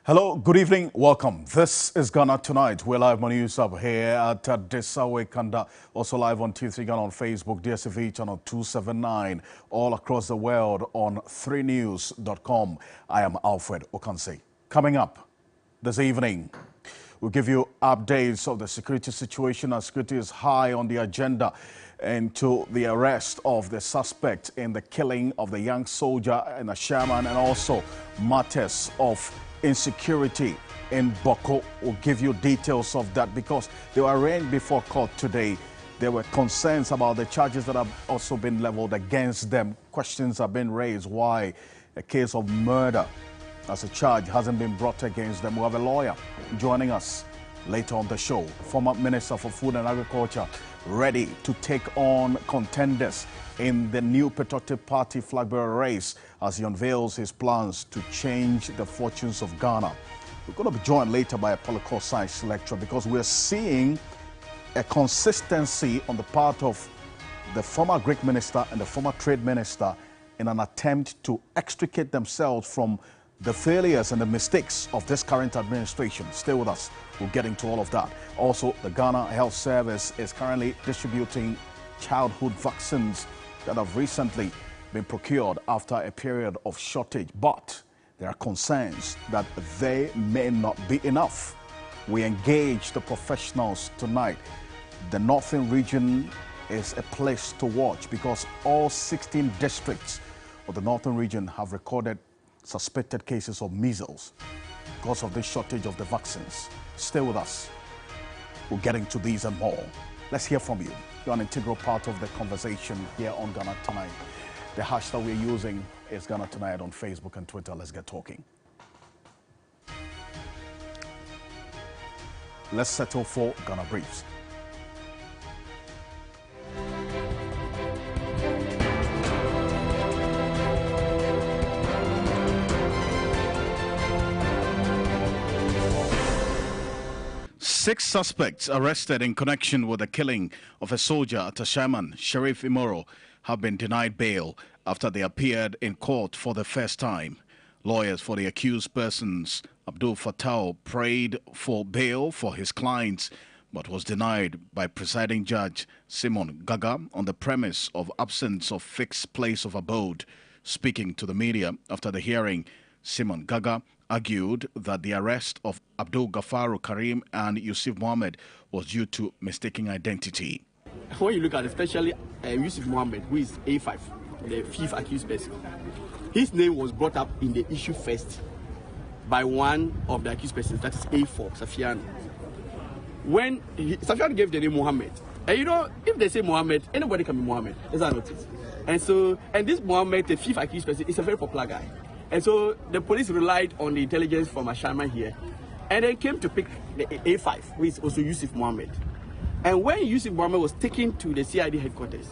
Hello, good evening, welcome. This is Ghana Tonight. We're live on news up here at Desawe Kanda, also live on T3 Ghana on Facebook, DSTV channel 279, all across the world on 3news.com. I am Alfred Ocansey. Coming up this evening, we'll give you updates of the security situation as security is high on the agenda into the arrest of the suspect in the killing of the young soldier in Ashaman and also matters of insecurity in Boko. We'll give you details of that because they were arraigned before court today. There were concerns about the charges that have also been leveled against them. Questions have been raised why a case of murder as a charge hasn't been brought against them. We have a lawyer joining us later on the show. Former Minister for Food and Agriculture ready to take on contenders in the new Patriotic Party flag bearer race as he unveils his plans to change the fortunes of Ghana. We're going to be joined later by a political science lecturer because we're seeing a consistency on the part of the former Greek minister and the former trade minister in an attempt to extricate themselves from the failures and the mistakes of this current administration. Stay with us. We'll get into all of that. Also, the Ghana Health Service is currently distributing childhood vaccines that have recently been procured after a period of shortage. But there are concerns that they may not be enough. We engage the professionals tonight. The Northern region is a place to watch because all 16 districts of the Northern region have recorded suspected cases of measles because of the shortage of the vaccines. Stay with us. We're getting to these and more. Let's hear from you. You're an integral part of the conversation here on Ghana Tonight. The hashtag we're using is Ghana Tonight on Facebook and Twitter. Let's get talking. Let's settle for Ghana Briefs. Six suspects arrested in connection with the killing of a soldier at Ashaman, Sheriff Imoro, have been denied bail after they appeared in court for the first time. Lawyers for the accused persons, Abdul Fattah, prayed for bail for his clients, but was denied by presiding judge Simon Gaga on the premise of absence of fixed place of abode. Speaking to the media after the hearing, Simon Gaga argued that the arrest of Abdul Gafaru Karim and Yusuf Mohammed was due to mistaken identity. When you look at especially Yusuf Mohammed, who is A5, the fifth accused person, his name was brought up in the issue first by one of the accused persons, that is A4, Safian. When Safian gave the name Mohammed, and you know, if they say Mohammed, anybody can be Mohammed, as I noticed. And this Mohammed, the fifth accused person, is a very popular guy. And so the police relied on the intelligence from Ashama here, and they came to pick the A5, who is also Yusuf Mohammed. And when Yusuf Mohammed was taken to the CID headquarters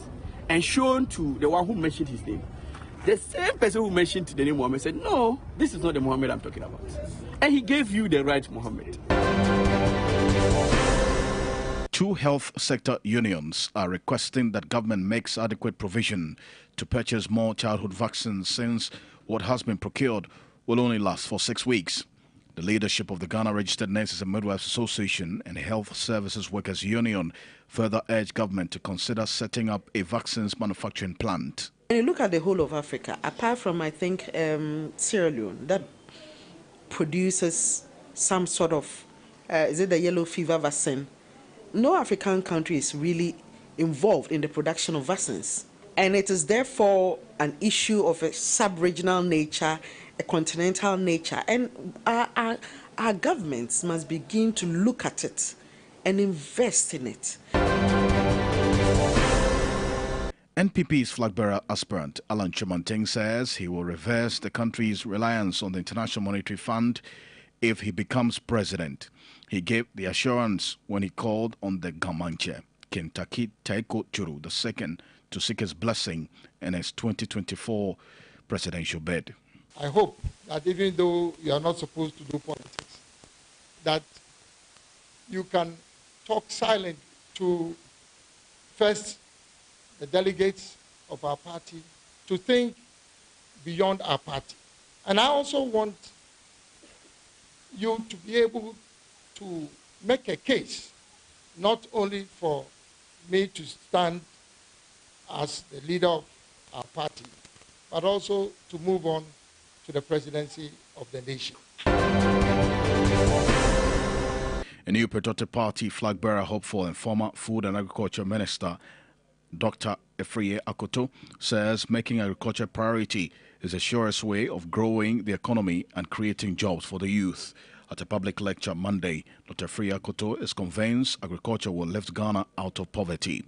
and shown to the one who mentioned his name, the same person who mentioned the name Mohammed said, "No, this is not the Mohammed I'm talking about." And he gave you the right Mohammed. Two health sector unions are requesting that government makes adequate provision to purchase more childhood vaccines since what has been procured will only last for 6 weeks. The leadership of the Ghana Registered Nurses and Midwives Association and the Health Services Workers Union further urged government to consider setting up a vaccines manufacturing plant. When you look at the whole of Africa, apart from, I think, Sierra Leone, that produces some sort of, is it the yellow fever vaccine? No African country is really involved in the production of vaccines. And it is therefore an issue of a sub-regional nature, a continental nature. And our governments must begin to look at it and invest in it. NPP's flag-bearer aspirant Alan Chimanteng says he will reverse the country's reliance on the International Monetary Fund if he becomes president. He gave the assurance when he called on the Gamanche, Kentucky Taiko Churu II, to seek his blessing in his 2024 presidential bid. I hope that even though you are not supposed to do politics, that you can talk silent to first the delegates of our party to think beyond our party. And I also want you to be able to make a case, not only for me to stand as the leader of our party, but also to move on to the presidency of the nation. A new Patriotic Party flag bearer hopeful and former Food and Agriculture Minister Dr. Alfred Ocansey says making agriculture a priority is the surest way of growing the economy and creating jobs for the youth. At a public lecture Monday, Dr. Alfred Ocansey is convinced agriculture will lift Ghana out of poverty.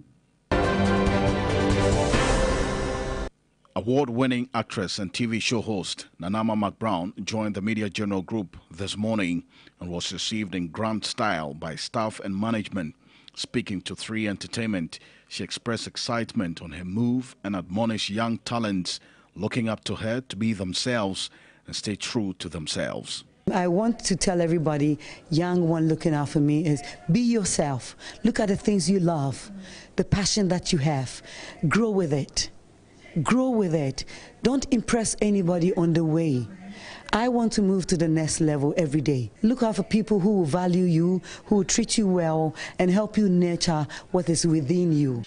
Award-winning actress and TV show host Nanama McBrown joined the Media General Group this morning and was received in grand style by staff and management. Speaking to 3 Entertainment, she expressed excitement on her move and admonished young talents looking up to her to be themselves and stay true to themselves. I want to tell everybody, young one looking out for me, is be yourself. Look at the things you love, the passion that you have. Grow with it. Grow with it. Don't impress anybody on the way. I want to move to the next level every day. Look out for people who will value you, who will treat you well, and help you nurture what is within you.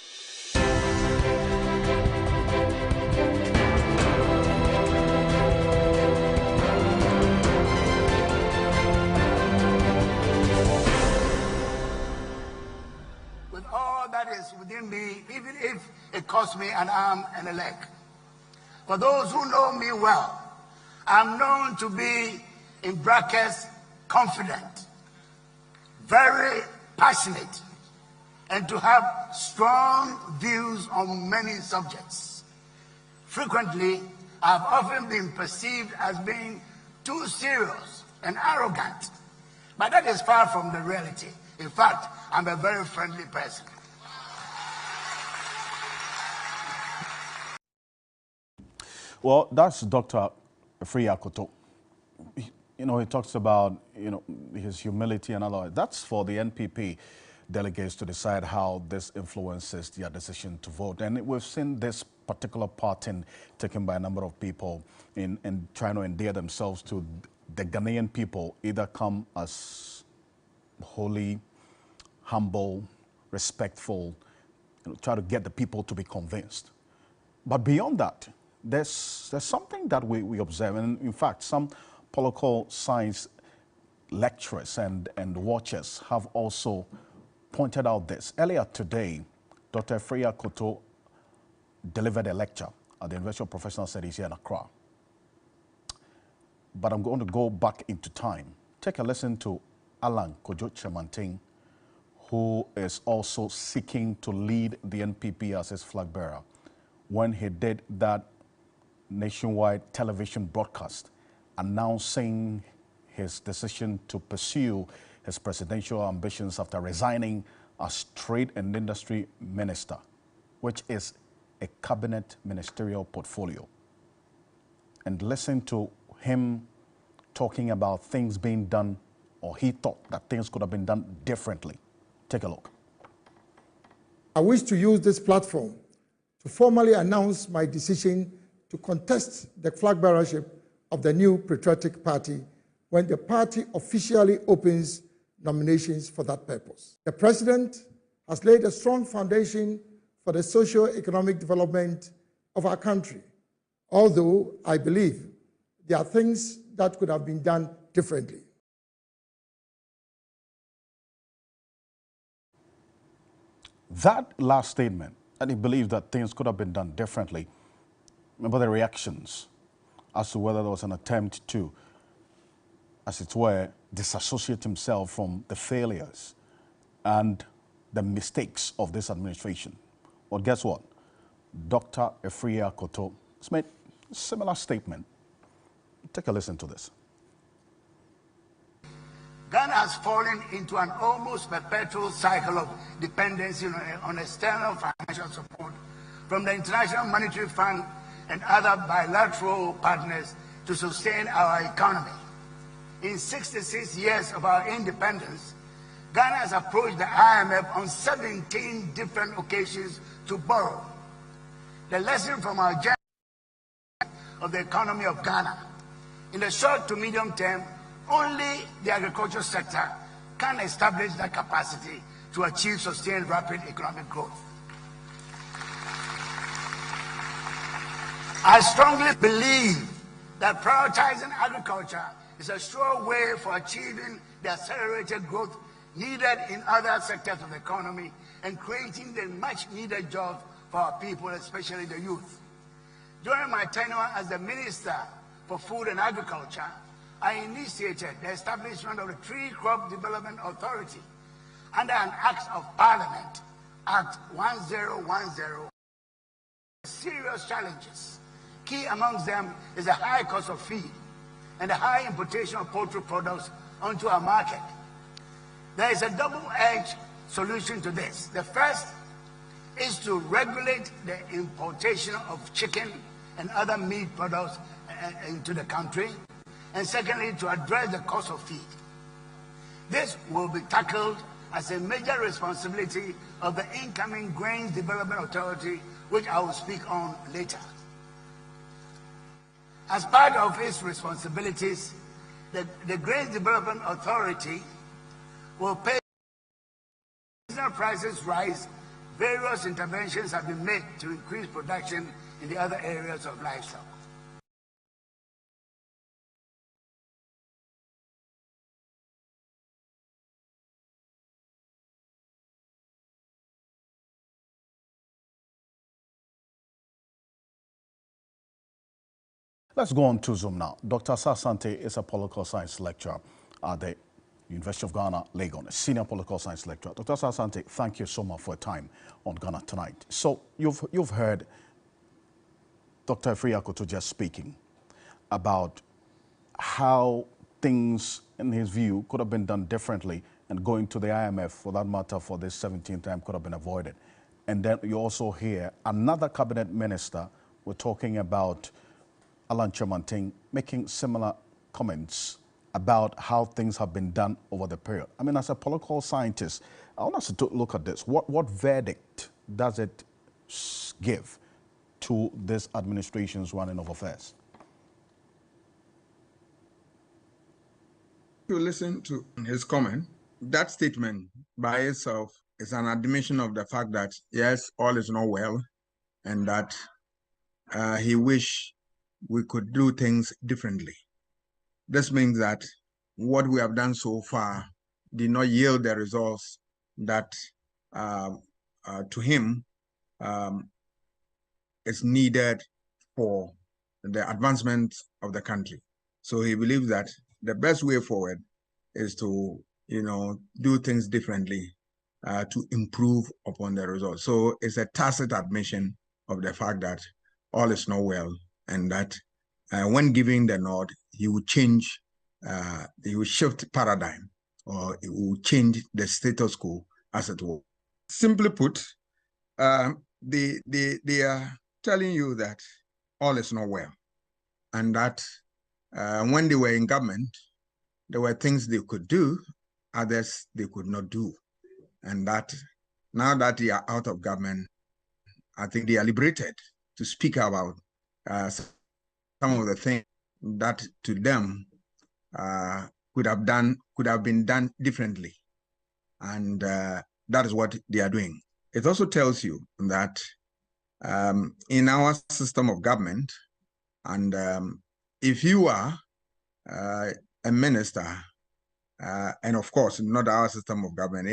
With all that is within me, even if it costs me an arm and a leg. For those who know me well, I'm known to be, in brackets, confident, very passionate, and to have strong views on many subjects. Frequently, I've often been perceived as being too serious and arrogant, but that is far from the reality. In fact, I'm a very friendly person. Well, that's Dr. Alfred Ocansey. You know, he talks about, his humility and all that. That's for the NPP delegates to decide how this influences their decision to vote. And we've seen this particular pattern taken by a number of people in trying to endear themselves to the Ghanaian people, either come as holy, humble, respectful, try to get the people to be convinced. But beyond that, there's something that we observe, and in fact, some political science lecturers and watchers have also pointed out this. Earlier today, Dr. Alfred Ocansey delivered a lecture at the University of Professional Studies here in Accra. But I'm going to go back into time. Take a listen to Alan Kojo Chemanting, who is also seeking to lead the NPP as his flag bearer, when he did that nationwide television broadcast announcing his decision to pursue his presidential ambitions after resigning as Trade and Industry Minister, which is a cabinet ministerial portfolio. And listen to him talking about things being done, or he thought that things could have been done differently. Take a look. I wish to use this platform to formally announce my decision to contest the flag bearership of the new Patriotic Party when the party officially opens nominations for that purpose. The President has laid a strong foundation for the socio-economic development of our country, although I believe there are things that could have been done differently. That last statement, that he believed that things could have been done differently, remember the reactions as to whether there was an attempt to, as it were, disassociate himself from the failures and the mistakes of this administration. Well, guess what? Dr. Alfred Ocansey has made a similar statement. Take a listen to this. Ghana has fallen into an almost perpetual cycle of dependency on external financial support from the International Monetary Fund and other bilateral partners to sustain our economy. In 66 years of our independence, Ghana has approached the IMF on 17 different occasions to borrow. The lesson from our journey of the economy of Ghana: in the short to medium term, Only the agricultural sector can establish that capacity to achieve sustained rapid economic growth. I strongly believe that prioritizing agriculture is a sure way for achieving the accelerated growth needed in other sectors of the economy and creating the much needed jobs for our people, especially the youth. During my tenure as the Minister for Food and Agriculture, I initiated the establishment of the Tree Crop Development Authority under an Act of Parliament, Act 1010. Serious challenges. Key amongst them is the high cost of feed and the high importation of poultry products onto our market. There is a double-edged solution to this. The first is to regulate the importation of chicken and other meat products into the country, and secondly, to address the cost of feed. This will be tackled as a major responsibility of the incoming Grains Development Authority, which I will speak on later. As part of its responsibilities, the Grains Development Authority will pay seasonal prices rise. Various interventions have been made to increase production in the other areas of livestock. Let's go on to Zoom now. Dr. Asante is a political science lecturer at the University of Ghana, Legon, a senior political science lecturer. Dr. Asante, thank you so much for your time on Ghana Tonight. So you've heard Dr. Efri Akoto just speaking about how things, in his view, could have been done differently, and going to the IMF, for that matter, for this 17th time could have been avoided. And then you also hear another cabinet minister, we're talking about Alan Chemanting, making similar comments about how things have been done over the period. I mean, as a political scientist, I want us to look at this. What verdict does it give to this administration's running of affairs? To listen to his comment, that statement by itself is an admission of the fact that, yes, all is not well, and that he wished we could do things differently. This means that what we have done so far did not yield the results that to him is needed for the advancement of the country. So he believes that the best way forward is to, do things differently to improve upon the results. So it's a tacit admission of the fact that all is not well, and that when giving the nod, he would change, he would shift paradigm, or it will change the status quo, as it were. Simply put, they are telling you that all is not well, and that when they were in government, there were things they could do, others they could not do, and that now that they are out of government, I think they are liberated to speak about some of the things that to them could have been done differently, and that is what they are doing. It also tells you that in our system of government, and if you are a minister, and of course not our system of government,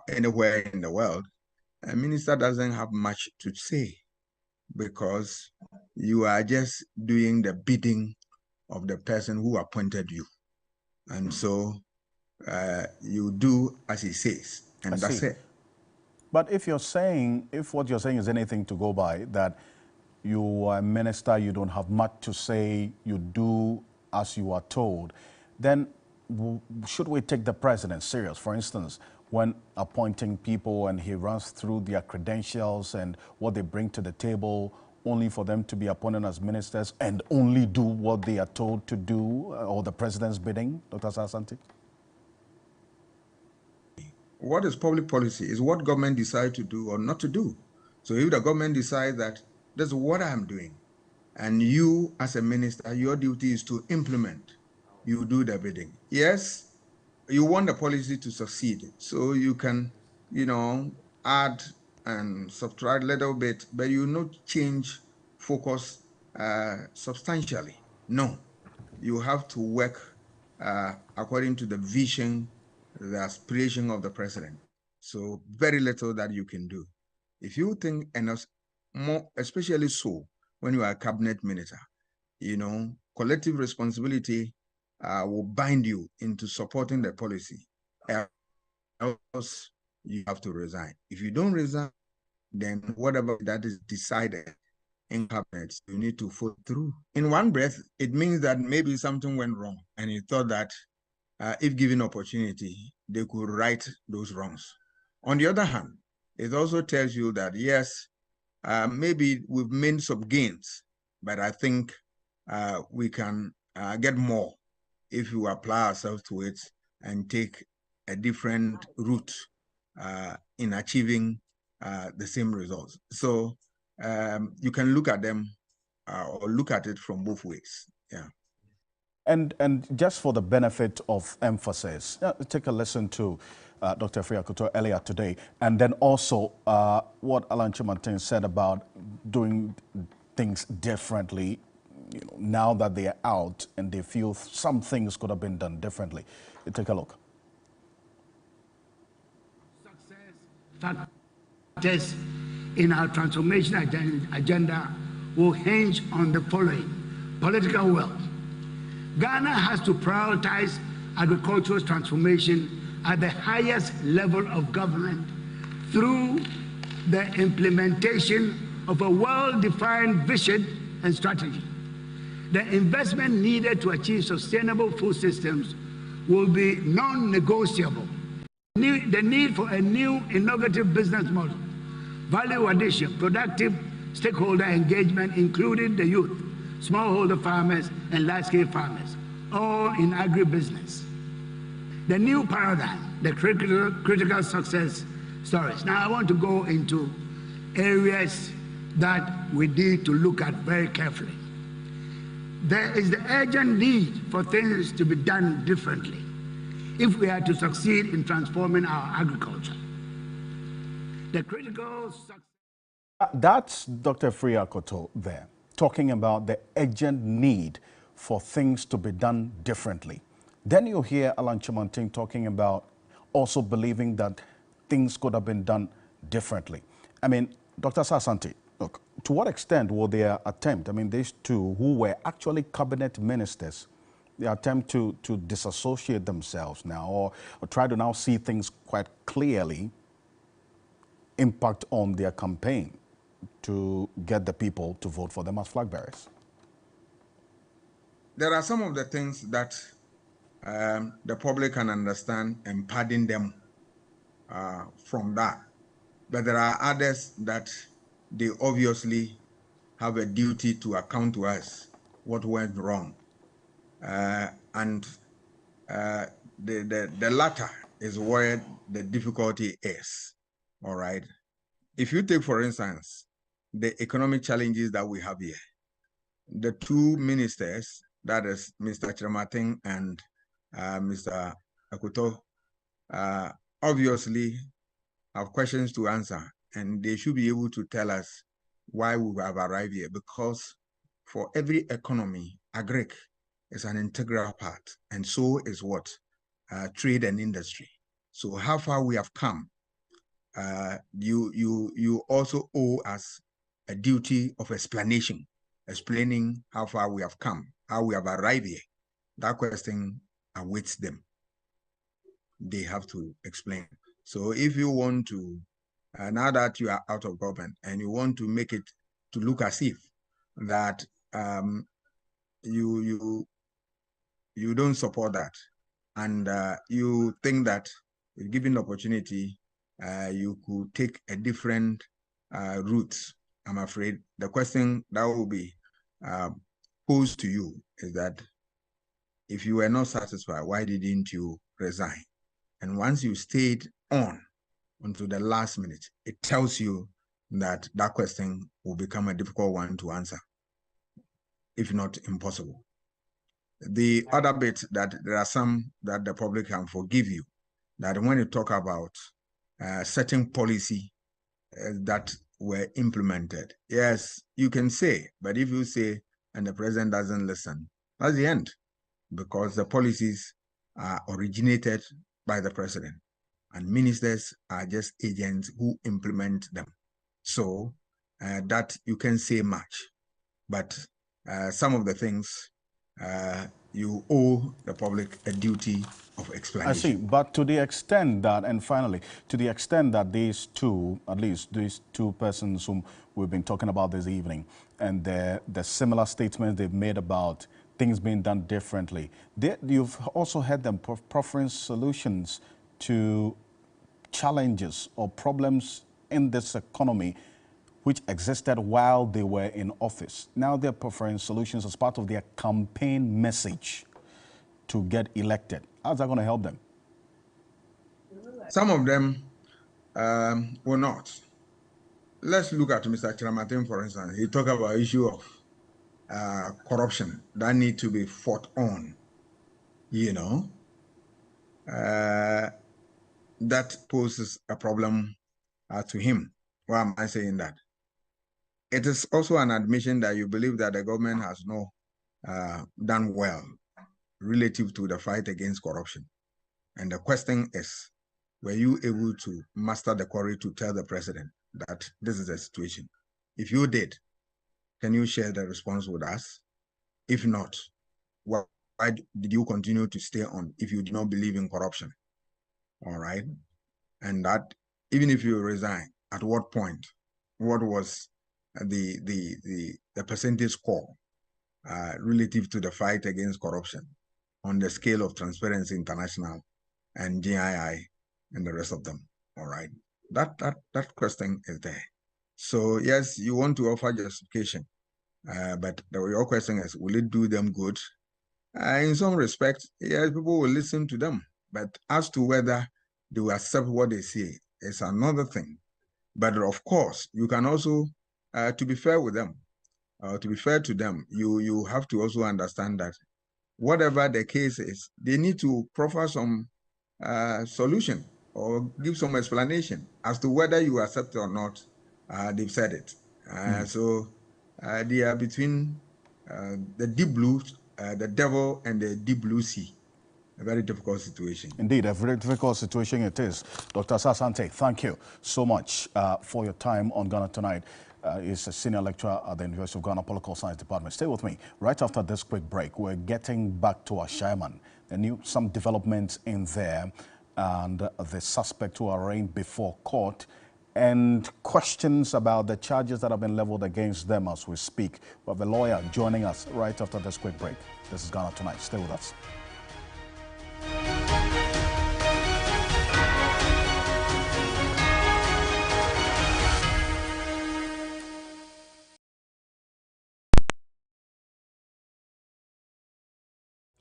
anywhere in the world, a minister doesn't have much to say, because you are just doing the bidding of the person who appointed you. And so you do as he says, and that's it. But if what you're saying is anything to go by, that you are a minister, you don't have much to say, you do as you are told, then should we take the president serious? For instance, when appointing people and he runs through their credentials and what they bring to the table, only for them to be appointed as ministers and only do what they are told to do, or the president's bidding, Dr. Asante? What is public policy is what government decides to do or not to do. So if the government decides that this is what I'm doing, and you as a minister, your duty is to implement you do the bidding. Yes, you want the policy to succeed, so you can, add and subtract a little bit, but you not change focus substantially. No, you have to work according to the vision, the aspiration of the president. So very little that you can do. If you think enough, more, especially so when you are a cabinet minister, collective responsibility will bind you into supporting the policy. Else you have to resign. If you don't resign, then whatever that is decided in cabinet, you need to follow through. In one breath, it means that maybe something went wrong, and you thought that if given opportunity, they could right those wrongs. On the other hand, it also tells you that, yes, maybe we've made some gains, but I think we can get more if we apply ourselves to it and take a different route in achieving the same results. So you can look at them or look at it from both ways. Yeah. And just for the benefit of emphasis, take a listen to Dr. Afriyie Akoto earlier today, and then also what Alan Kyerematen said about doing things differently, now that they're out and they feel some things could have been done differently. Take a look. Success factors in our transformation agenda will hinge on the following: political will. Ghana has to prioritize agricultural transformation at the highest level of government through the implementation of a well-defined vision and strategy. The investment needed to achieve sustainable food systems will be non-negotiable. The need for a new innovative business model, value addition, productive stakeholder engagement, including the youth, smallholder farmers and large-scale farmers, all in agribusiness. The new paradigm, the critical success stories. Now I want to go into areas that we need to look at very carefully. There is the urgent need for things to be done differently if we are to succeed in transforming our agriculture. The critical success. That's Dr. Afriyie Akoto there, talking about the urgent need for things to be done differently. Then you hear Alan Kyerematen talking about also believing that things could have been done differently. I mean, Dr. Asante, look, to what extent will their attempt, I mean, these two who were actually cabinet ministers, their attempt to disassociate themselves now or try to now see things quite clearly impact on their campaign to get the people to vote for them as flag bearers? There are some of the things that the public can understand and pardon them from that. But there are others that they obviously have a duty to account to us what went wrong. And the latter is where the difficulty is, all right? If you take, for instance, the economic challenges that we have here, the two ministers, that is Mr. Kyerematen and Mr. Akoto, obviously have questions to answer, and they should be able to tell us why we have arrived here, because for every economy, agric is an integral part, and so is what? Trade and industry. So how far we have come, you also owe us a duty of explanation, explaining how far we have come, how we have arrived here. That question awaits them. They have to explain. So if you want to, now that you are out of government and you want to make it to look as if that you don't support that, and you think that given the opportunity, you could take a different route, I'm afraid the question that will be posed to you is that if you were not satisfied, why didn't you resign? And once you stayed on until the last minute, it tells you that that question will become a difficult one to answer, if not impossible. The other bit that there are some that the public can forgive you, that when you talk about certain policy that were implemented, yes, you can say, but if you say and the president doesn't listen, that's the end, because the policies are originated by the president and ministers are just agents who implement them. So that you can say much, but some of the things you owe the public a duty of explanation. I see, but to the extent that, and finally, to the extent that these two, at least these two persons whom we've been talking about this evening, and the similar statements they've made about things being done differently, you've also had them proffering solutions to challenges or problems in this economy which existed while they were in office. Now they're preferring solutions as part of their campaign message to get elected. How's that going to help them? Some of them will not. Let's look at Mr. Chiramatin, for instance. He talked about issue of corruption that need to be fought on, you know. That poses a problem to him. Why am I saying that? It is also an admission that you believe that the government has not done well relative to the fight against corruption. And the question is, were you able to muster the courage to tell the president that this is the situation? If you did, can you share the response with us? If not, why did you continue to stay on if you do not believe in corruption? All right. And that even if you resign, at what point, what was the percentage score relative to the fight against corruption on the scale of Transparency International and GII and the rest of them? All right. That question is there. So yes, you want to offer justification, but your question is, will it do them good? In some respects, yes, people will listen to them, but as to whether they will accept what they say is another thing. But of course, you can also, to be fair with them, to be fair to them, you have to also understand that whatever the case is, they need to proffer some solution or give some explanation as to whether you accept it or not. They've said it. So they are between the deep blue, the devil and the deep blue sea. A very difficult situation. Indeed, a very difficult situation it is. Dr. Asante, thank you so much for your time on Ghana Tonight. He's a senior lecturer at the University of Ghana Political Science Department. Stay with me. Right after this quick break, we're getting back to our Shaman. Some developments in there, and the suspect who are arraigned before court, and questions about the charges that have been leveled against them as we speak. We have a lawyer joining us right after this quick break. This is Ghana Tonight. Stay with us.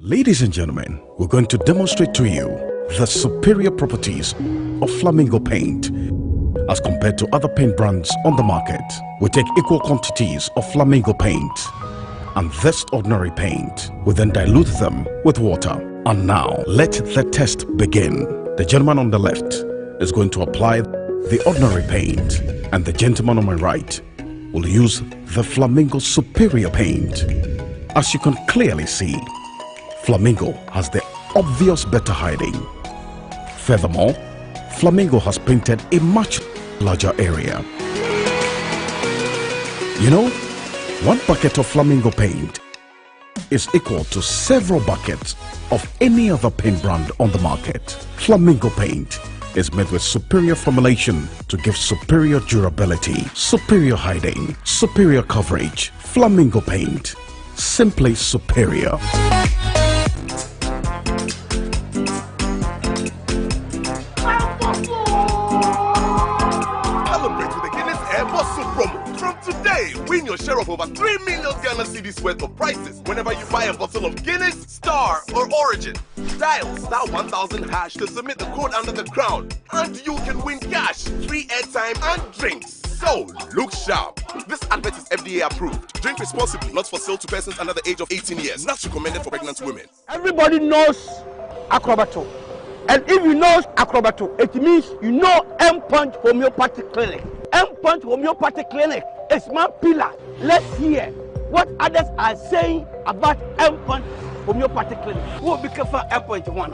Ladies and gentlemen, we're going to demonstrate to you the superior properties of Flamingo paint as compared to other paint brands on the market. We take equal quantities of Flamingo paint and this ordinary paint. We then dilute them with water. And now, let the test begin. The gentleman on the left is going to apply the ordinary paint, and the gentleman on my right will use the Flamingo superior paint. As you can clearly see, Flamingo has the obvious better hiding. Furthermore, Flamingo has painted a much larger area. You know, one bucket of Flamingo paint is equal to several buckets of any other paint brand on the market. Flamingo paint is made with superior formulation to give superior durability, superior hiding, superior coverage. Flamingo paint, simply superior. Win your share of over 3 million Ghana cedis worth of prizes whenever you buy a bottle of Guinness, Star, or Origin. Dial *1000# to submit the code under the crown, and you can win cash, free airtime, and drinks. So, look sharp. This advert is FDA approved. Drink responsibly, not for sale to persons under the age of 18 years. Not recommended for pregnant women. Everybody knows Acrobato. And if you know Acrobato, it means you know M-Punch Homeopathic Clinic. M-Punch Homeopathic Clinic is my pillar. Let's hear what others are saying about M-Punch Homeopathic Clinic. Who will be careful M-Punch one?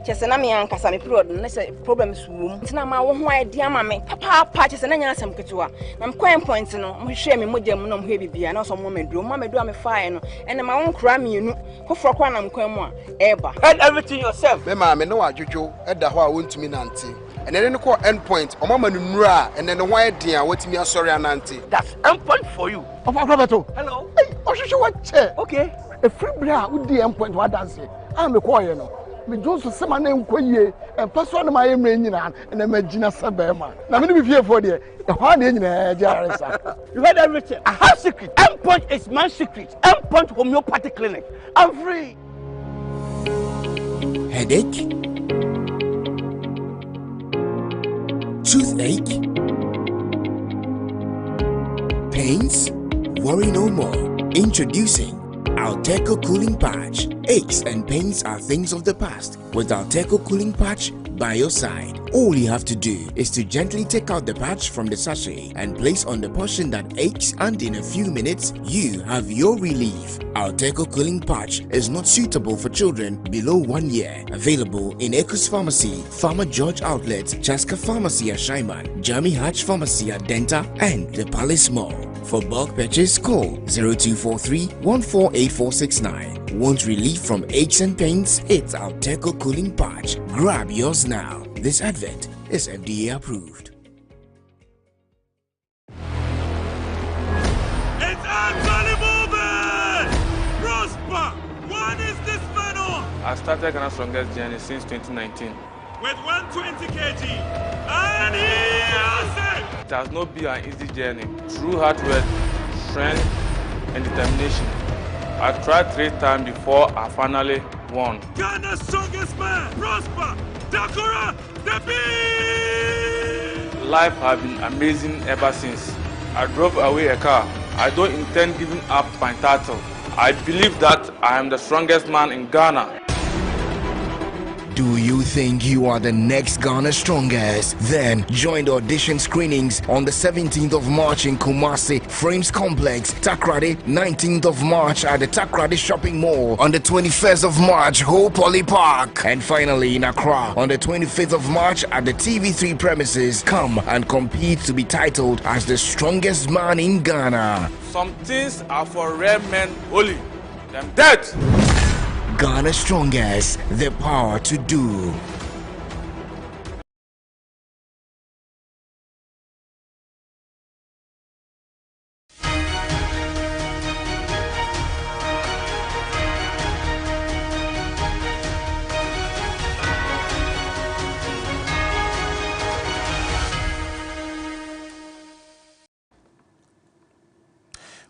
Chesena me ankasa me period no say problems wom ntina ma wo ho idea ma me papa chesena nya asem ketewa na me kwan point no mo hwe me mogya mu no mo he bibia na so mo meduro me fire no ene ma won kra me enu foforo kwa na me kwan mu a eba Head everything yourself. Me ma me no adwodwo eda ho a wontumi nante ene ne ko end point o mama nura ene ne ho idea watimi asori anante. That's M-Punch for you. Of Acrobato. Hello. Hey, Oshisho what chair? Okay. A free bra would the M-Point what dance. I'm a choir no. Me Jones se ma na nkoyie e person ma ye mre nyina na ma gina sabema na me be fie for there e ho na nyina jaresa. You heard everything. I have secret. M-Punch is my secret. M-Punch Homeopathic Clinic. I'm free. Headache, toothache, pains. Worry no more. Introducing Alteco Cooling Patch. Aches and pains are things of the past. With Alteco Cooling Patch by your side, all you have to do is to gently take out the patch from the sachet and place on the portion that aches, and in a few minutes you have your relief. Alteco Cooling Patch is not suitable for children below 1 year. Available in Ecos Pharmacy, Farmer George Outlet, Chaska Pharmacy at Shaiman, Jamie Hatch Pharmacy at Denta, and the Palace Mall. For bulk purchase, call 0243 148469. Want relief from aches and pains? It's Alteco Cooling Patch. Grab yours now. This advert is FDA approved. It's actually moving! Prosper! What is this man on? I started Ghana's strongest journey since 2019. With 120 kg, and he has it! It has not been an easy journey. Through hard work, strength, and determination, I tried 3 times before I finally won. Ghana's strongest man, Prosper Dakura Debi! Life has been amazing ever since. I drove away a car. I don't intend giving up my title. I believe that I am the strongest man in Ghana. Do you think you are the next Ghana Strongest? Then join the audition screenings on the 17th of March in Kumasi Frames Complex, Takrady, 19th of March at the Takrady Shopping Mall, on the 21st of March, Ho Poly Park, and finally in Accra on the 25th of March at the TV3 premises. Come and compete to be titled as the strongest man in Ghana. Some things are for rare men only. Them dead! Ghana Strongest, the power to do.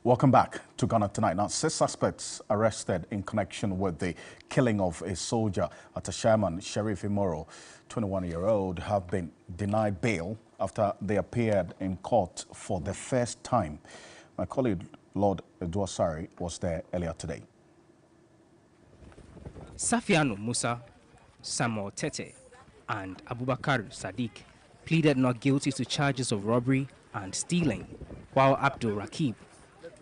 Welcome back to Ghana Tonight. Now, 6 suspects arrested in connection with the killing of a soldier at a Sherman, Sheriff Imoro, 21-year-old, have been denied bail after they appeared in court for the first time. My colleague, Lord Eduasari, was there earlier today. Safiano Musa, Samuel Tete, and Abubakar Sadiq pleaded not guilty to charges of robbery and stealing, while Abdul Rakib,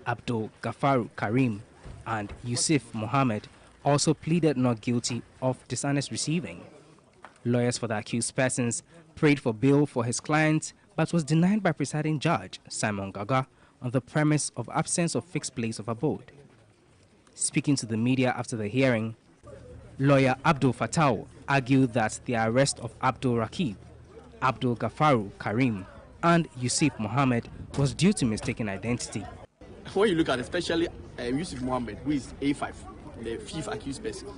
Abdul Gafaru Karim, and Yusuf Mohammed also pleaded not guilty of dishonest receiving. Lawyers for the accused persons prayed for bail for his clients, but was denied by presiding judge Simon Gaga on the premise of absence of fixed place of abode. Speaking to the media after the hearing, lawyer Abdul Fatau argued that the arrest of Abdul Rakib, Abdul Gafaru Karim, and Yusuf Mohammed was due to mistaken identity. When you look at especially Yusuf Mohammed, who is A5, the 5th accused person,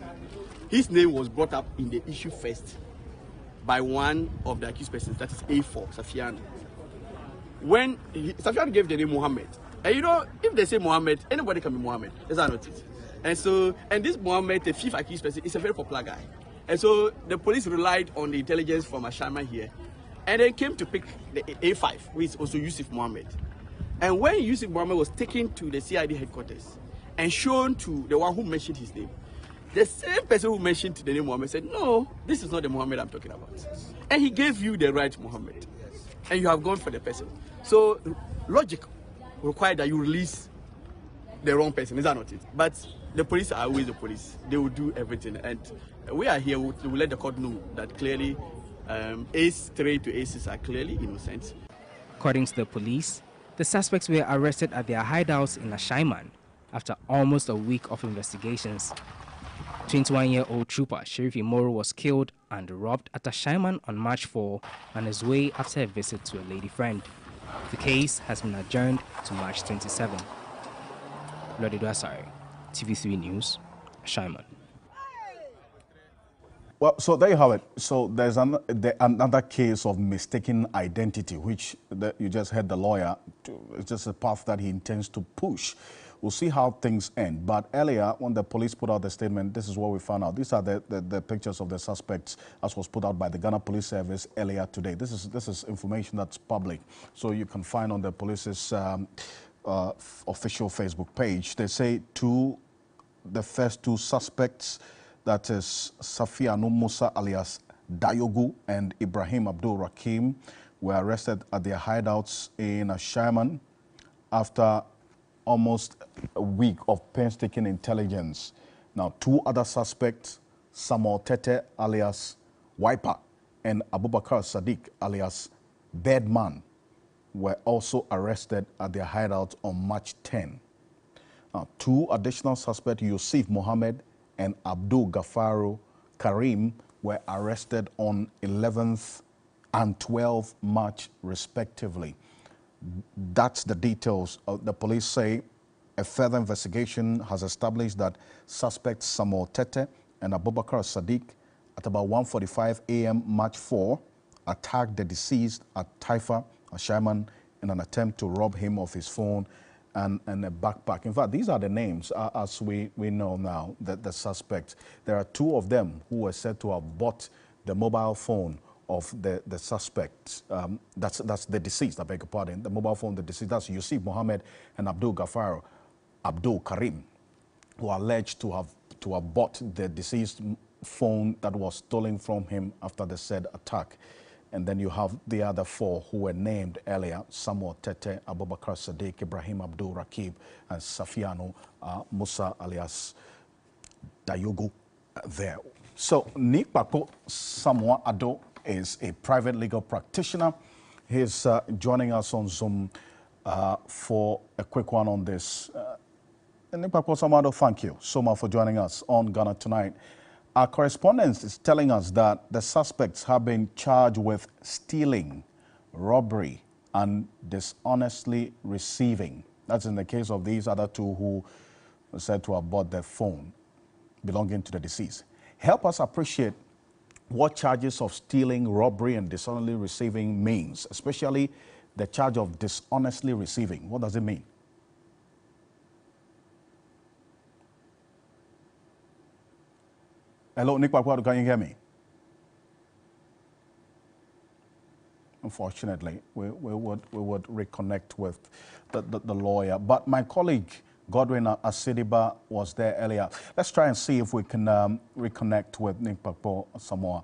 his name was brought up in the issue first by one of the accused persons, that is A4, Safian. When Safian gave the name Mohammed, and you know, if they say Mohammed, anybody can be Mohammed. Is that not it? And so, and this Mohammed, the 5th accused person, is a very popular guy. And so the police relied on the intelligence from Ashama here and then came to pick the A5, which is also Yusuf Mohammed. And when Yusuf Mohammed was taken to the CID headquarters and shown to the one who mentioned his name, the same person who mentioned the name Mohammed said, no, this is not the Mohammed I'm talking about. And he gave you the right Mohammed. And you have gone for the person. So logic requires that you release the wrong person, is that not it? But the police are always the police. They will do everything. And we are here, we will let the court know that clearly A3 to A6 are clearly innocent. According to the police, the suspects were arrested at their hideouts in Ashaiman after almost a week of investigations. 21-year-old trooper Sheriff Imoro was killed and robbed at Ashaiman on March 4 on his way after a visit to a lady friend. The case has been adjourned to March 27. Lodi Dwasari, TV3 News, Ashaiman. Well, so there you have it. So there's another case of mistaken identity, which you just heard the lawyer. It's just a path that he intends to push. We'll see how things end. But earlier, when the police put out the statement, this is what we found out. These are the pictures of the suspects as was put out by the Ghana Police Service earlier today. This is information that's public. So you can find on the police's official Facebook page. They say the first two suspects, that is Safiano Musa alias Dayogu and Ibrahim Abdul Rakim, were arrested at their hideouts in Ashaiman after almost a week of painstaking intelligence. Now, two other suspects, Samuel Tete alias Wiper and Abubakar Sadiq alias Bedman, were also arrested at their hideout on March 10. Now, two additional suspects, Yusuf Mohammed and Abdul Gafaru Karim, were arrested on 11th and 12th March, respectively. That's the details. The police say a further investigation has established that suspects Samuel Tete and Abubakar Sadiq at about 1:45 a.m. March 4 attacked the deceased at Taifa, Ashaiman, in an attempt to rob him of his phone and a backpack. In fact, these are the names, as we know now, the suspects. There are two of them who were said to have bought the mobile phone of the suspects. That's the deceased, I beg your pardon. The mobile phone, the deceased, that's Yusuf Mohammed and Abdul Gafar Abdul Karim, who are alleged to have bought the deceased phone that was stolen from him after the said attack. And then you have the other four who were named earlier: Samuel Tete, Abubakar Sadiq, Ibrahim Abdul Rakib, and Safiano Musa alias Dayogo there. So Nikpako Samoa Ado is a private legal practitioner. He's joining us on Zoom for a quick one on this. Nikpako Samoa Ado, thank you so much for joining us on Ghana Tonight. Our correspondent is telling us that the suspects have been charged with stealing, robbery, and dishonestly receiving. That's in the case of these other two who are said to have bought their phone belonging to the deceased. Help us appreciate what charges of stealing, robbery, and dishonestly receiving means, especially the charge of dishonestly receiving. What does it mean? Hello, Nick Pakwadu, can you hear me? Unfortunately, we would reconnect with the lawyer. But my colleague, Godwin Asidiba, was there earlier. Let's try and see if we can reconnect with Nick Pakpo Samoa.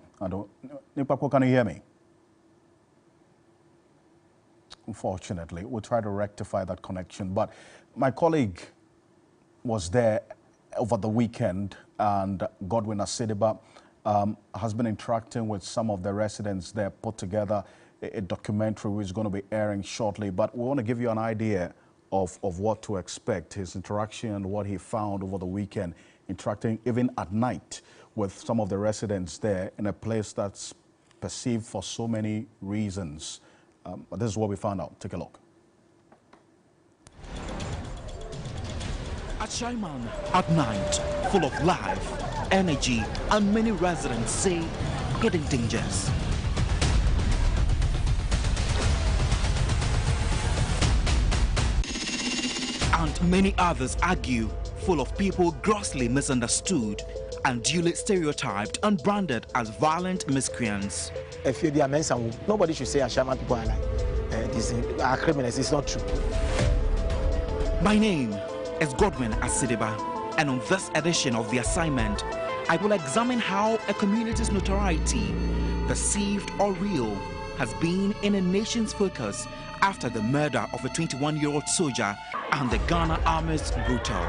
Nick Pakpo, can you hear me? Unfortunately, we'll try to rectify that connection. But my colleague was there over the weekend, and Godwin Asidiba has been interacting with some of the residents there, put together a documentary which is going to be airing shortly. But we want to give you an idea of what to expect, his interaction and what he found over the weekend, interacting even at night with some of the residents there in a place that's perceived for so many reasons. But this is what we found out. Take a look. At Shaiman, at night, full of life, energy, and many residents say hidden dangers. And many others argue, full of people grossly misunderstood and duly stereotyped and branded as violent miscreants. a few diamonds, and nobody should say Ashaiman people are like are criminals. It's not true. My name is Godwin Asideba, and on this edition of The Assignment, I will examine how a community's notoriety, perceived or real, has been in a nation's focus after the murder of a 21-year-old soldier and the Ghana Army's brutal.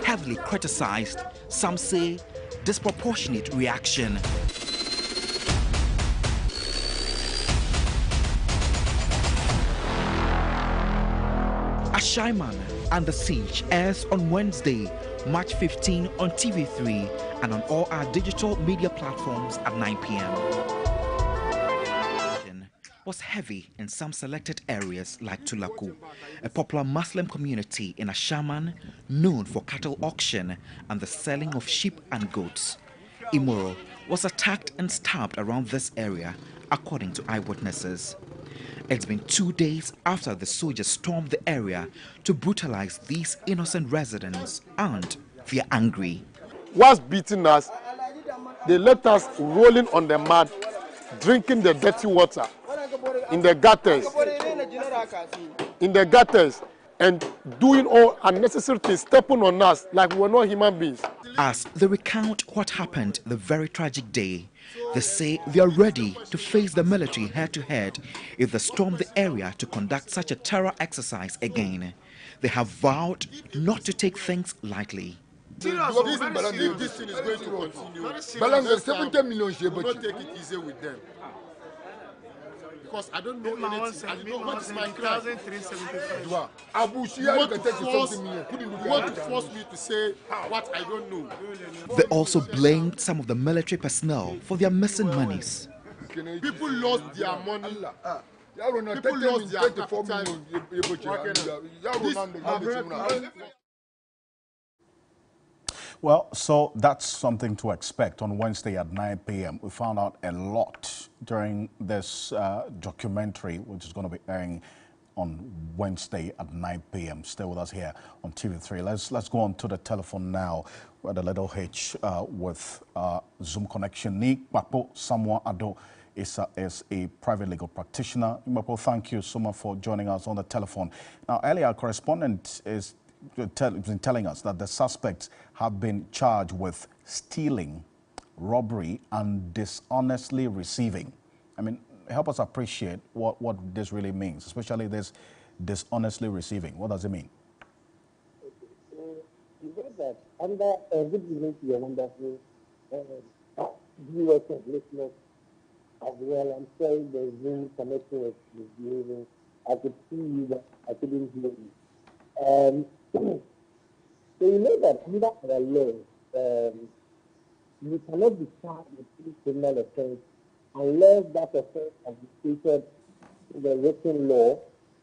Heavily criticized, some say disproportionate reaction. Ashaiman and the Siege airs on Wednesday, March 15 on TV3 and on all our digital media platforms at 9 p.m. Was heavy in some selected areas like Tulaku, a popular Muslim community in Ashaiman known for cattle auction and the selling of sheep and goats. Imoro was attacked and stabbed around this area, according to eyewitnesses. It's been 2 days after the soldiers stormed the area to brutalize these innocent residents, and they're angry. Whilst beating us, they left us rolling on the mud, drinking the dirty water in the gutters, and doing all unnecessary things, stepping on us like we were not human beings. As they recount what happened the very tragic day, they say they are ready to face the military head-to-head if they storm the area to conduct such a terror exercise again. They have vowed not to take things lightly. This thing is going to continue. Balance 70 million, but not take it easy with them. Because I don't know anything. I don't know what is my crime. You want to force me to say what I don't know. They also blamed some of the military personnel for their missing monies. People lost their money. People lost their capital. Well, so that's something to expect on Wednesday at 9 p.m. We found out a lot during this documentary, which is going to be airing on Wednesday at 9 p.m. Stay with us here on TV3. Let's go on to the telephone now. We're at a little hitch with Zoom connection. Nick Bapo Samoa Ado is a private legal practitioner. Bapo, thank you so much for joining us on the telephone. Now, earlier, our correspondent is been telling us that the suspects have been charged with stealing, robbery, and dishonestly receiving. I mean, help us appreciate what this really means, especially this dishonestly receiving. What does it mean? You know that under good evening to your wonderful viewers and listeners as well. I'm sorry the Zoom connection was misbehaving. I could see you, but I couldn't hear you. So you know that under our law, you cannot be charged with any criminal offense unless that offense has been stated in the written law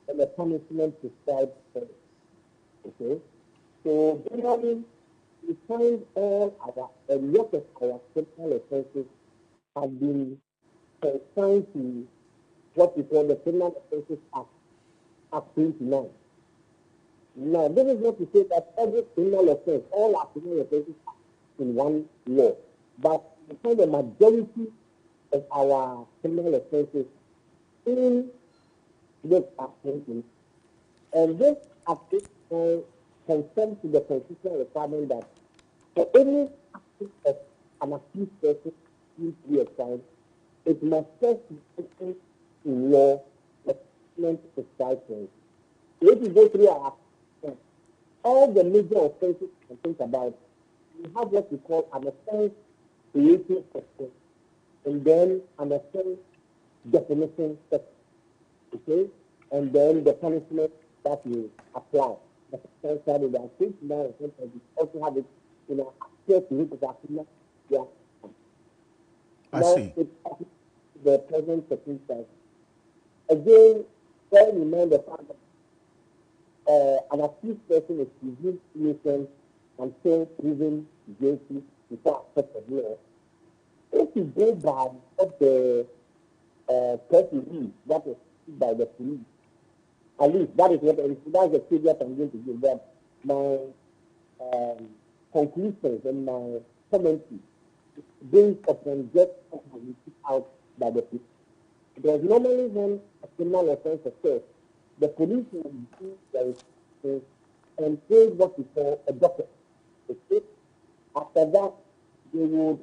and the punishment prescribed for it. Okay? So generally, we find all our, a lot of our criminal offenses have been consigned to what we call the Criminal Offences Act 29. Now, this is not to say that every criminal offense, all our criminal offenses are in one law, but we find the majority of our criminal offenses in this Act, and this Act conforms to the constitutional requirement that for any act of an accused person to be a crime, it must first be written in law, the punishment prescribed for it. So if you go through our all the major offenses you think about, we have what we call an offense creating section, and then an offense definition section, okay? And then the punishment that you apply. The offense side of the offense, we also have it in our access to it as a yeah. I see. It's the present circumstance. Again, bear in mind the fact that an accused person is presumed innocent until proven guilty before accepted law. If you go by what the person is, that is by the police, at least that is what that's the figure I'm going to give. That my conclusions and my commentary based upon just what has been put out by the police. Because normally when a criminal offense occurs, the police will do their investigation and create what we call a docket. Okay? After that, they would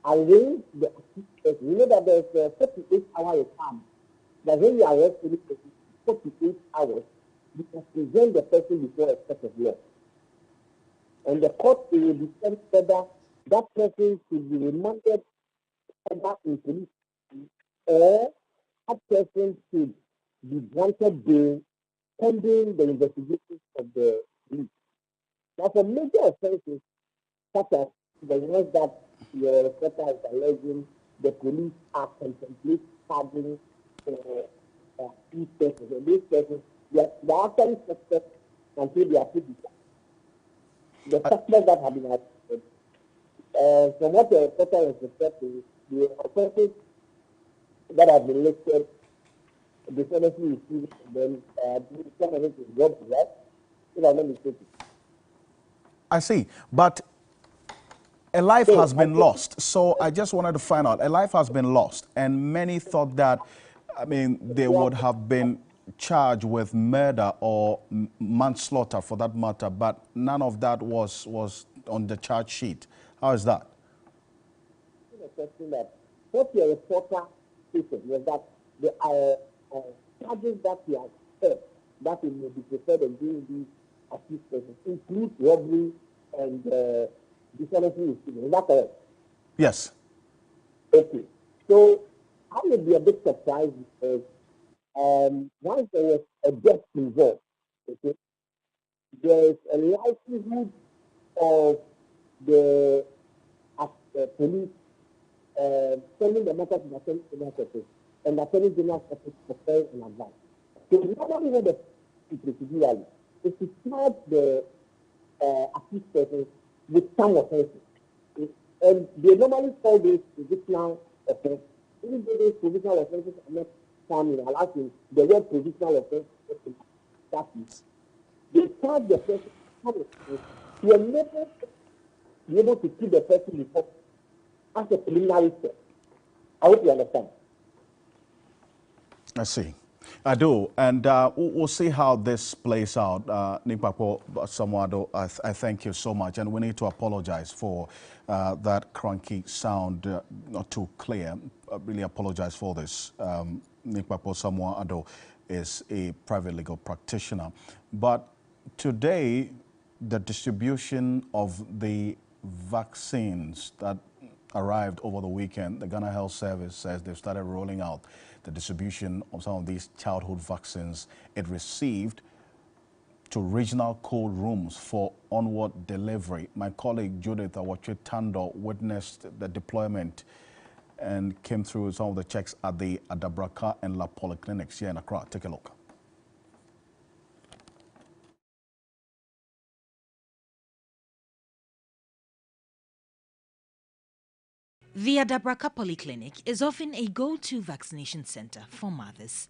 arrange the accused. You know that there's a 48-hour requirement. That when you arrest any person, 48 hours, you can present the person before a court of law. And the court will decide whether that person should be remanded either in police or that person should be granted bail pending the investigation of the police. Now, for major offenses, such as the ones that your reporter is alleging, the police are contemplating charging these persons. And these persons, they are actually suspects until they are put in. The suspects that have been arrested, from what the reporter is reporting, the offenses that have been listed, definitely received, then some of it is dropped, right? If I'm not mistaken. I see, but a life has been lost. So I just wanted to find out, a life has been lost, and many thought that, I mean, they would have been charged with murder or manslaughter for that matter, but none of that was on the charge sheet. How is that? What your reporter stated was that there are charges that he has heard that he may be prepared and doing these accused persons include robbery and dishonesty with stealing. Is that correct? Yes. Okay. So I would be a bit surprised because once there was a death involved, okay, there is a likelihood of the police sending the matter to the Attorney General's office and the Attorney General's office preparing in advance. So normally what the procedurally is to charge the accused persons with some offenses. And they normally call this provisional offense. Even though those provisional offenses are not found in Allah, the word provisional offense is they charge the person to enable be able to keep the person before as a preliminary step. I hope you understand. I see. I do, and we'll see how this plays out. Nipapo Samwado, I thank you so much, and we need to apologize for that cranky sound, not too clear. I really apologize for this. Nipapo Samwado is a private legal practitioner, but today the distribution of the vaccines that arrived over the weekend, the Ghana Health Service says they've started rolling out the distribution of some of these childhood vaccines it received to regional cold rooms for onward delivery. My colleague Judith Awachwe-Tando witnessed the deployment and came through some of the checks at the Adabraka and La Polyclinics here in Accra. Take a look. The Adabraka Polyclinic is often a go-to vaccination center for mothers.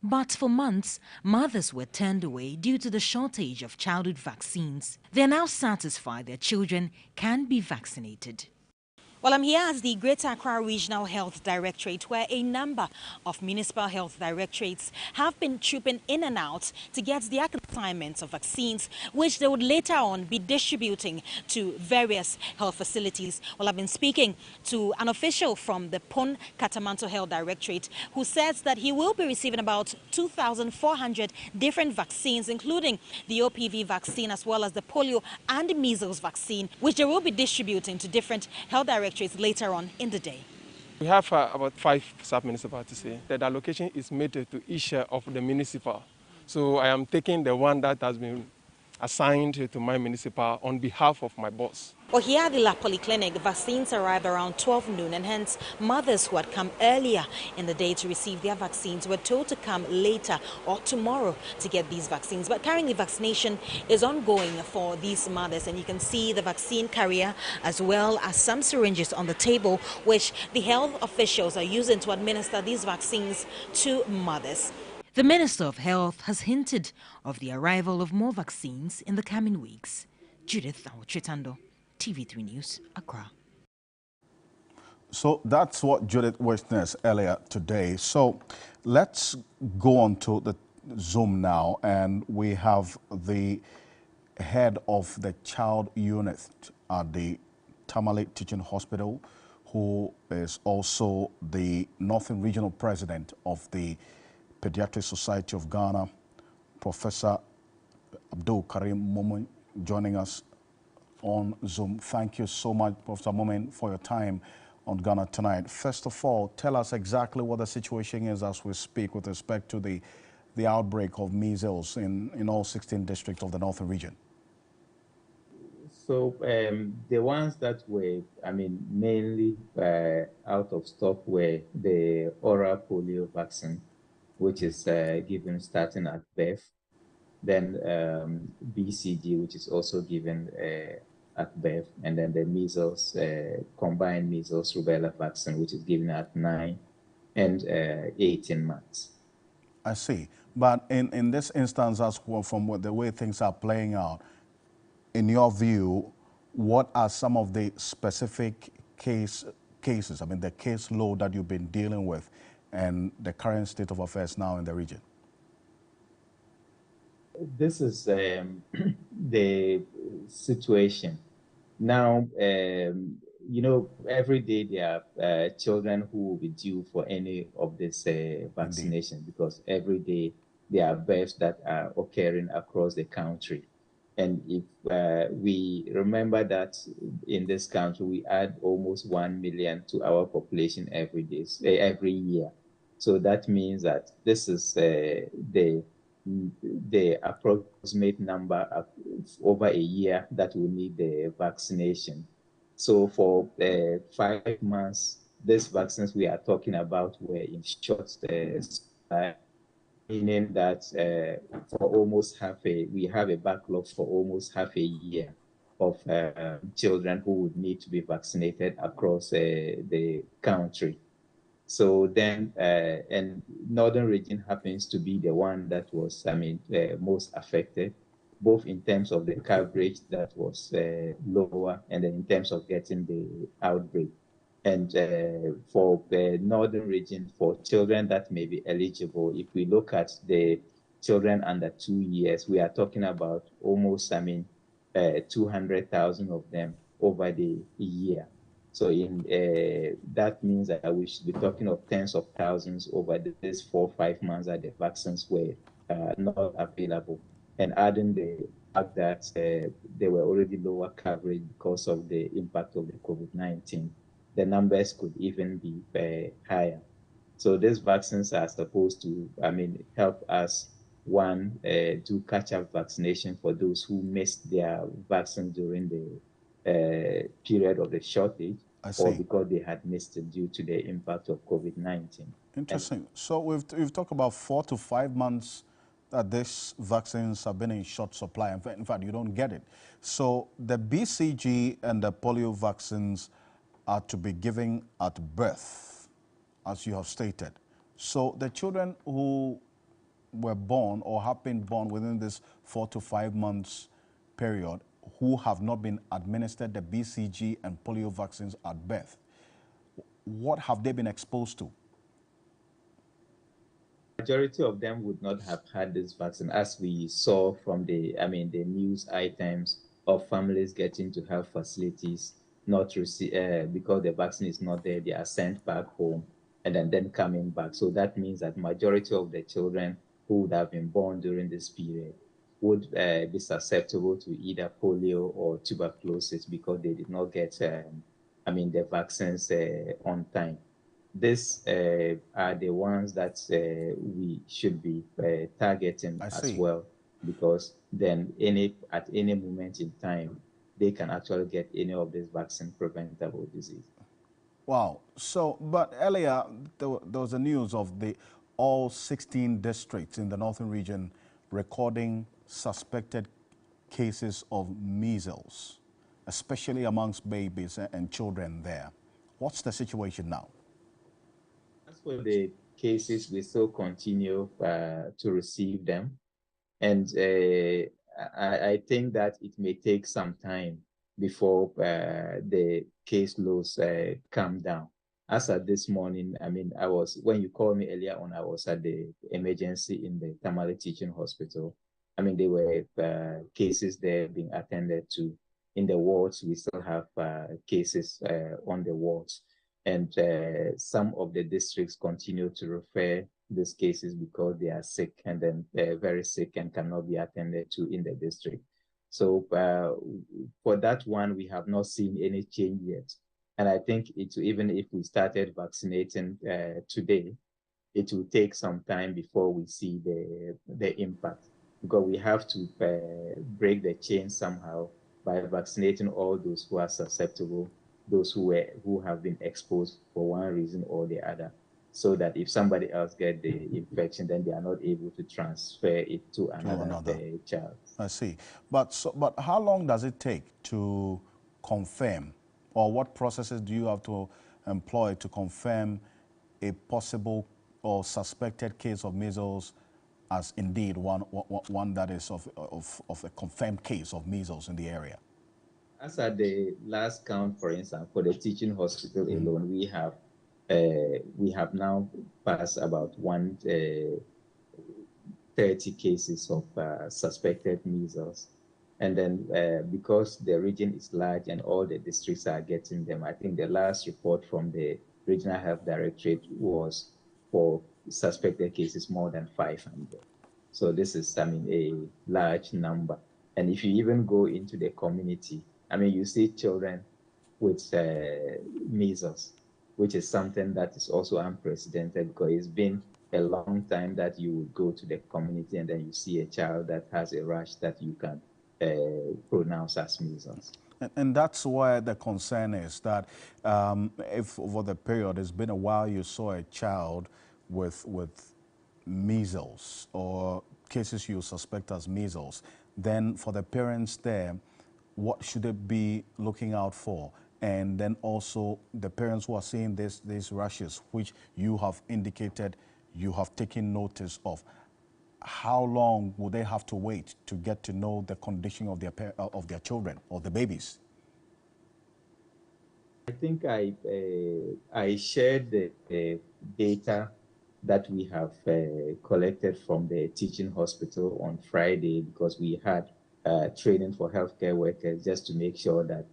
But for months, mothers were turned away due to the shortage of childhood vaccines. They are now satisfied their children can be vaccinated. Well, I'm here as the Greater Accra Regional Health Directorate, where a number of municipal health directorates have been trooping in and out to get the consignments of vaccines, which they would later on be distributing to various health facilities. Well, I've been speaking to an official from the Pon Katamanto Health Directorate who says that he will be receiving about 2,400 different vaccines, including the OPV vaccine as well as the polio and measles vaccine, which they will be distributing to different health directorates later on in the day. We have about 5 sub-municipalities here. The allocation is made to each of the municipal. So I am taking the one that has been assigned to my municipal on behalf of my boss. Well, here at the La Polyclinic, vaccines arrived around 12 noon, and hence mothers who had come earlier in the day to receive their vaccines were told to come later or tomorrow to get these vaccines. But currently vaccination is ongoing for these mothers, and you can see the vaccine carrier as well as some syringes on the table, which the health officials are using to administer these vaccines to mothers. The Minister of Health has hinted of the arrival of more vaccines in the coming weeks. Judith Awachwe-Tando, TV3 News, Accra. So that's what Judith witnessed earlier today. So let's go on to the Zoom now, and we have the head of the child unit at the Tamale Teaching Hospital, who is also the Northern Regional President of the Pediatric Society of Ghana, Professor Abdul Karim Momo, joining us on Zoom. Thank you so much, Professor Momin, for your time on Ghana Tonight. First of all, tell us exactly what the situation is as we speak with respect to the outbreak of measles in all 16 districts of the Northern region. So the ones that were, mainly out of stock were the oral polio vaccine, which is given starting at birth. Then BCG, which is also given at birth, and then the measles, combined measles rubella vaccine, which is given at 9 and 18 months. I see. But in this instance, as well, from the way things are playing out, in your view, what are some of the specific cases, the case load that you've been dealing with and the current state of affairs now in the region? This is the situation. Now, every day there are children who will be due for any of this vaccination because every day there are births that are occurring across the country. And if we remember that in this country, we add almost 1 million to our population every year. So that means that this is the approximate number of over a year that will need the vaccination. So for 5 months, these vaccines we are talking about were in short supply, meaning that for almost we have a backlog for almost half a year of children who would need to be vaccinated across the country. So then, and Northern region happens to be the one that was, most affected, both in terms of the coverage that was lower and then in terms of getting the outbreak. And for the Northern region, for children that may be eligible, if we look at the children under 2 years, we are talking about almost, 200,000 of them over the year. So that means that we should be talking of tens of thousands over these 4 or 5 months that the vaccines were not available. And adding the fact that there were already lower coverage because of the impact of the COVID-19, the numbers could even be higher. So these vaccines are supposed to, help us, one, do catch-up vaccination for those who missed their vaccine during the period of the shortage, or because they had missed it due to the impact of COVID-19. Interesting. So we've talked about 4 to 5 months that these vaccines have been in short supply. In fact, you don't get it. So the BCG and the polio vaccines are to be given at birth, as you have stated. So the children who were born or have been born within this 4 to 5 months period who have not been administered the BCG and polio vaccines at birth, what have they been exposed to? Majority of them would not have had this vaccine, as we saw from the news items of families getting to health facilities, not receive because the vaccine is not there, they are sent back home and then coming back. So that means that majority of the children who would have been born during this period would be susceptible to either polio or tuberculosis because they did not get the vaccines on time. These are the ones that we should be targeting as well, because then at any moment in time, they can actually get any of this vaccine preventable disease. Wow. So, but earlier, there was the news of all 16 districts in the Northern region recording suspected cases of measles, especially amongst babies and children there. What's the situation now? As for the cases, we still continue to receive them. And I think that it may take some time before the caseloads come down. as at this morning, I mean, when you called me earlier on, I was at the emergency in the Tamale Teaching Hospital. I mean, there were cases there being attended to. In the wards, we still have cases on the wards. And some of the districts continue to refer these cases because they are sick and then they're very sick and cannot be attended to in the district. So for that one, we have not seen any change yet. And I think even if we started vaccinating today, it will take some time before we see the impact, because we have to break the chain somehow by vaccinating all those who are susceptible, those who have been exposed for one reason or the other, so that if somebody else gets the infection, then they are not able to transfer it to another child. I see. But how long does it take to confirm, or what processes do you have to employ to confirm a possible or suspected case of measles as indeed one that is of a confirmed case of measles in the area? As at the last count, for instance, for the teaching hospital alone, we have now passed about 130 cases of suspected measles. And then because the region is large and all the districts are getting them, I think the last report from the Regional Health Directorate was for suspected cases more than 500. So this is, I mean, a large number. And if you even go into the community, I mean, you see children with measles, which is something that is also unprecedented, because it's been a long time that you would go to the community and then you see a child that has a rash that you can pronounce as measles. And that's why the concern is that if over the period, it's been a while, you saw a child with measles or cases you suspect as measles, then for the parents there, what should they be looking out for? And then also the parents who are seeing these rashes, which you have indicated you have taken notice of, how long will they have to wait to get to know the condition of their children or the babies? I think I shared the data that we have collected from the teaching hospital on Friday, because we had training for healthcare workers just to make sure that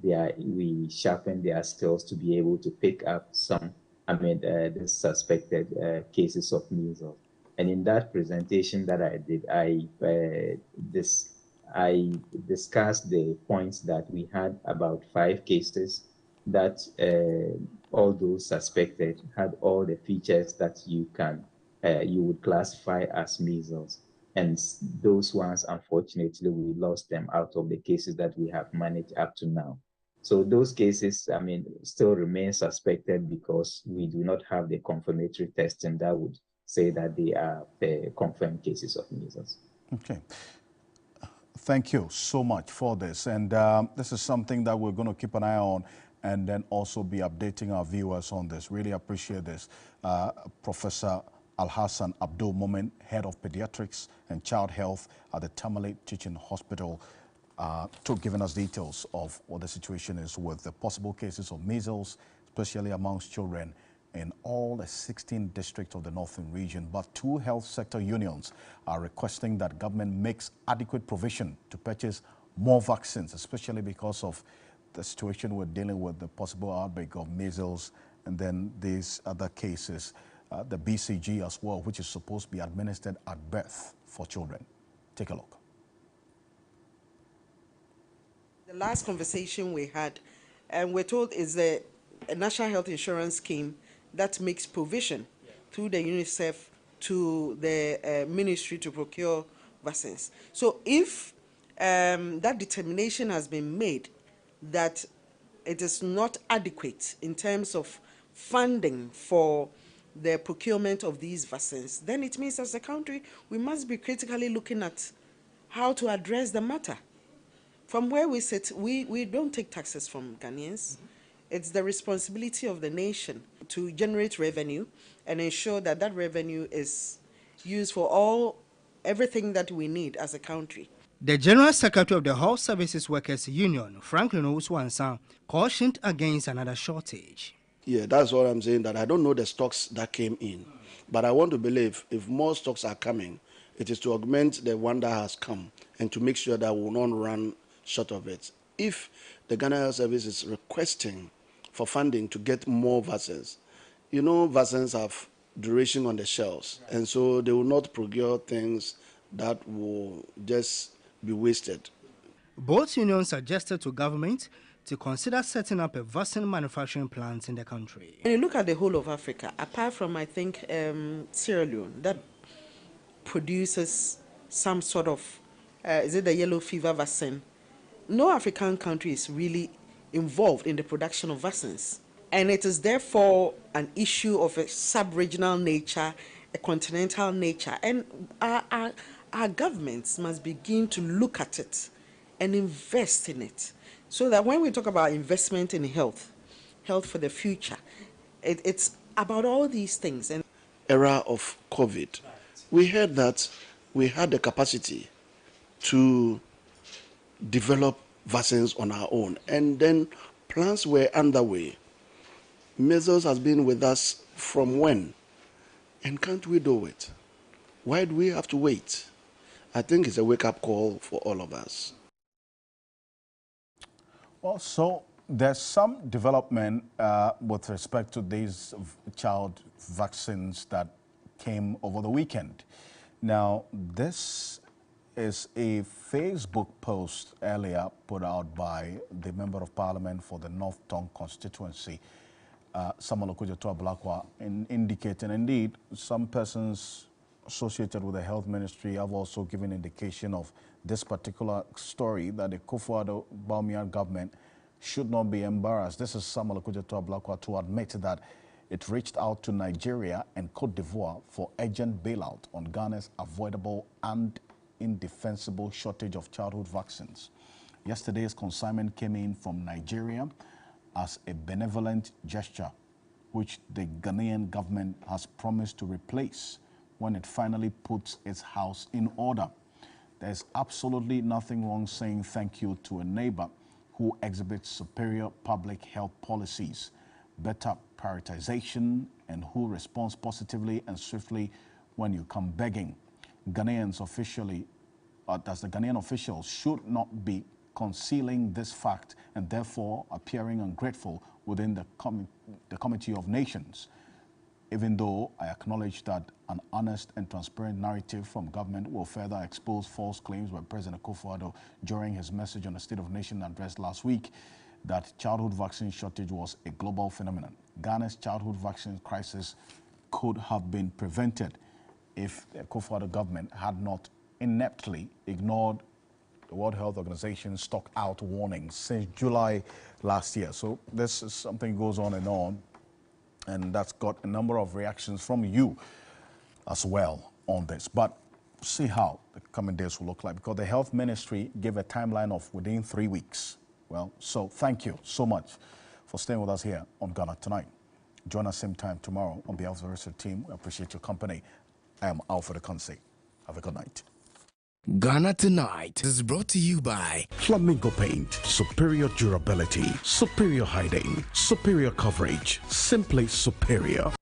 we sharpen their skills to be able to pick up some, the suspected cases of measles. And in that presentation that I did, I discussed the points that we had about 5 cases that although suspected, had all the features that you would classify as measles. And those ones, unfortunately, we lost them out of the cases that we have managed up to now. So those cases, still remain suspected because we do not have the confirmatory testing that would say that they are confirmed cases of measles. Okay. Thank you so much for this. And this is something that we're going to keep an eye on and then also be updating our viewers on this. Really appreciate this. Professor Alhassan Abdul Momen, Head of Pediatrics and Child Health at the Tamale Teaching Hospital, giving us details of what the situation is with the possible cases of measles, especially amongst children in all the 16 districts of the Northern region. But 2 health sector unions are requesting that government makes adequate provision to purchase more vaccines, especially because of the situation we're dealing with, the possible outbreak of measles, and then these other cases, the BCG as well, which is supposed to be administered at birth for children. Take a look. The last conversation we had, and we're told is a national health insurance scheme that makes provision through the UNICEF to the ministry to procure vaccines. So if that determination has been made that it is not adequate in terms of funding for the procurement of these vaccines, then it means as a country we must be critically looking at how to address the matter. From where we sit, we don't take taxes from Ghanaians. It's the responsibility of the nation to generate revenue and ensure that that revenue is used for everything that we need as a country. The General Secretary of the Health Services Workers Union, Franklin Owusu-Ansah, cautioned against another shortage. Yeah, that's what I'm saying, that I don't know the stocks that came in. But I want to believe if more stocks are coming, it is to augment the one that has come and to make sure that we will not run short of it. If the Ghana Health Service is requesting for funding to get more vaccines, you know, vaccines have duration on the shelves, and so they will not procure things that will just be wasted. Both unions suggested to government to consider setting up a vaccine manufacturing plant in the country. When you look at the whole of Africa, apart from, I think, Sierra Leone, that produces some sort of, is it the yellow fever vaccine? No African country is really involved in the production of vaccines. And it is therefore an issue of a sub-regional nature, a continental nature. And our governments must begin to look at it and invest in it. So that when we talk about investment in health for the future, it's about all these things. And era of COVID, we heard that we had the capacity to develop vaccines on our own, and then plans were underway. Measles has been with us from when? And can't we do it? Why do we have to wait? I think it's a wake-up call for all of us. Well, so there's some development with respect to these child vaccines that came over the weekend. Now, this is a Facebook post earlier put out by the Member of Parliament for the North Tongue constituency, Samuel Okudzeto Ablakwa, indicating indeed some persons associated with the health ministry have also given indication of this particular story, that the Kufuor Bawumia government should not be embarrassed. This is Samuel Okudzeto Ablakwa to admit that it reached out to Nigeria and Cote d'Ivoire for urgent bailout on Ghana's avoidable and indefensible shortage of childhood vaccines. Yesterday's consignment came in from Nigeria as a benevolent gesture, which the Ghanaian government has promised to replace when it finally puts its house in order. There's absolutely nothing wrong saying thank you to a neighbor who exhibits superior public health policies, better prioritization, and who responds positively and swiftly when you come begging. Ghanaians officially, as the Ghanaian officials, should not be concealing this fact and therefore appearing ungrateful within the Committee of Nations. Even though I acknowledge that an honest and transparent narrative from government will further expose false claims by President Kufuor during his message on the State of the Nation address last week that childhood vaccine shortage was a global phenomenon. Ghana's childhood vaccine crisis could have been prevented if the Kufuor government had not ineptly ignored the World Health Organization's stock out warnings since July last year. So this is something goes on, and that's got a number of reactions from you as well on this. But see how the coming days will look like, because the health ministry gave a timeline of within 3 weeks. Well, so thank you so much for staying with us here on Ghana Tonight. Join us same time tomorrow. On behalf of the rest of the team, we appreciate your company. I am Alfred Ocansey. Have a good night. Ghana Tonight is brought to you by Flamingo Paint. Superior durability, superior hiding, superior coverage, simply superior.